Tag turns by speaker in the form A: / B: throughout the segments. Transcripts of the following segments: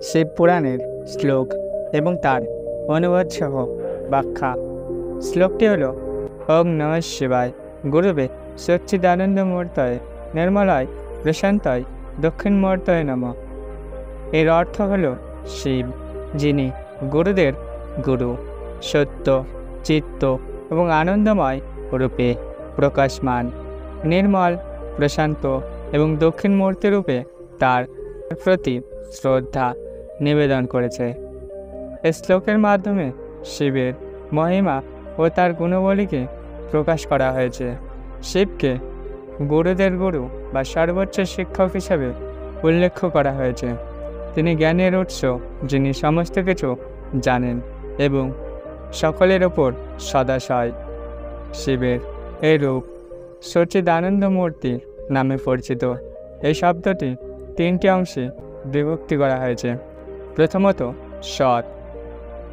A: শিব পুরাণের শ্লোক এবং তার অনুবাদ সহ ব্যাখ্যা। শ্লোকটি হল ওং নমঃ শিবায় গুরুবে সচ্চিদানন্দমূর্তয়ে নির্মলায় প্রশান্তয় দক্ষিণমূর্তয়ে নমঃ। এর অর্থ হল শিব, যিনি গুরুদের গুরু, সত্য, চিত্ত এবং আনন্দময় রূপে প্রকাশমান, নির্মল, প্রশান্ত এবং দক্ষিণমূর্তি রূপে তার প্রতি শ্রদ্ধা নিবেদন করেছে। এই শ্লোকের মাধ্যমে শিবের মহিমা ও তার গুণাবলীকে প্রকাশ করা হয়েছে। শিবকে গুরুদের গুরু বা সর্বোচ্চ শিক্ষক হিসাবে উল্লেখ করা হয়েছে। তিনি জ্ঞানের উৎস, যিনি সমস্ত কিছু জানেন এবং সকলের ওপর সদাশয়। শিবের এই রূপ সচ্চিদানন্দমূর্তি নামে পরিচিত। এই শব্দটি তিনটি অংশে বিভক্তি করা হয়েছে। প্রথমত সৎ,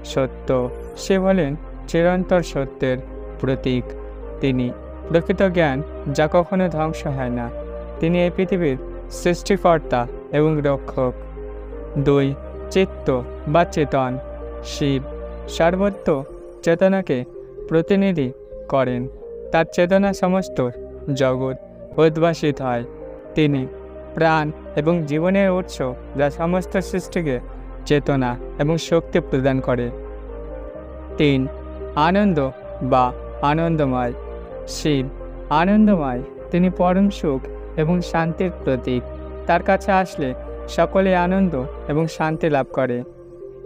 A: সত্য। শিব হলেন চিরন্তর সত্যের প্রতীক। তিনি প্রকৃত জ্ঞান, যা কখনো ধ্বংস হয় না। তিনি এই পৃথিবীর সৃষ্টিকর্তা এবং রক্ষক। 2. চিত্ত বা চেতন। শিব সর্বত্র চেতনাকে প্রতিনিধি করেন। তার চেতনা সমস্ত জগৎ উদ্ভাসিত হয়। তিনি প্রাণ এবং জীবনের উৎস, যা সমস্ত সৃষ্টিকে চেতনা এবং শক্তি প্রদান করে। 3. আনন্দ বা আনন্দময়। শিব আনন্দময়। তিনি পরম সুখ এবং শান্তির প্রতীক। তার কাছে আসলে সকলে আনন্দ এবং শান্তি লাভ করে।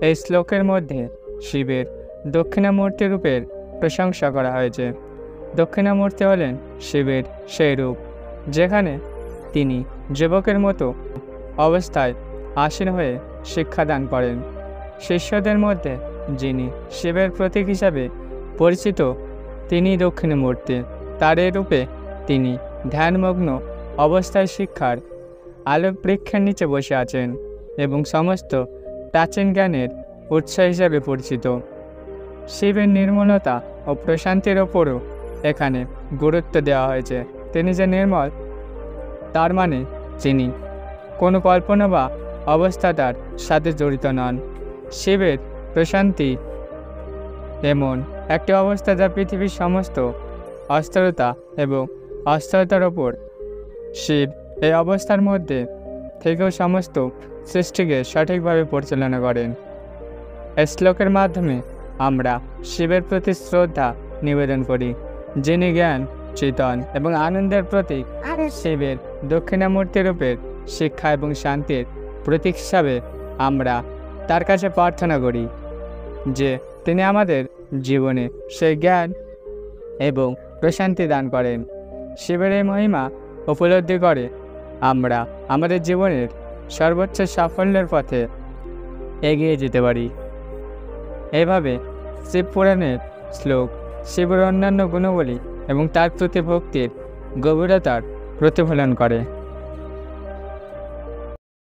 A: এই শ্লোকের মধ্যে শিবের দক্ষিণামূর্তি রূপের প্রশংসা করা হয়েছে। দক্ষিণামূর্তি হলেন শিবের সেই রূপ যেখানে তিনি যুবকের মতো অবস্থায় আসীন হয়ে শিক্ষাদান করেন। শিষ্যদের মধ্যে যিনি শিবের প্রতীক হিসাবে পরিচিত, তিনি দক্ষিণামূর্তি। তার এই রূপে তিনি ধ্যানমগ্ন অবস্থায় শিক্ষার আলোক বৃক্ষের নিচে বসে আছেন এবং সমস্ত প্রাচীন জ্ঞানের উৎস হিসাবে পরিচিত। শিবের নির্মলতা ও প্রশান্তির ওপরও এখানে গুরুত্ব দেওয়া হয়েছে। তিনি যে নির্মল, তার মানে তিনি কোনো কল্পনা বা অবস্থাটার সাথে জড়িত নন। শিবের প্রশান্তি এমন একটি অবস্থা যা পৃথিবীর সমস্ত অস্থিরতা এবং অস্থিরতার ওপর শিব এই অবস্থার মধ্যে থেকেও সমস্ত সৃষ্টিকে সঠিকভাবে পরিচালনা করেন। এই শ্লোকের মাধ্যমে আমরা শিবের প্রতি শ্রদ্ধা নিবেদন করি, যিনি জ্ঞান, চেতন এবং আনন্দের প্রতীক। শিবের দক্ষিণামূর্তি রূপের শিক্ষা এবং শান্তির প্রতীক হিসাবে আমরা তার কাছে প্রার্থনা করি যে তিনি আমাদের জীবনে সেই জ্ঞান এবং প্রশান্তি দান করেন। শিবের এই মহিমা উপলব্ধি করে আমরা আমাদের জীবনের সর্বোচ্চ সাফল্যের পথে এগিয়ে যেতে পারি। এভাবে শিব পুরাণের শ্লোক শিবের অন্যান্য গুণাবলী এবং তার প্রতি ভক্তির গভীরতার প্রতিফলন করে।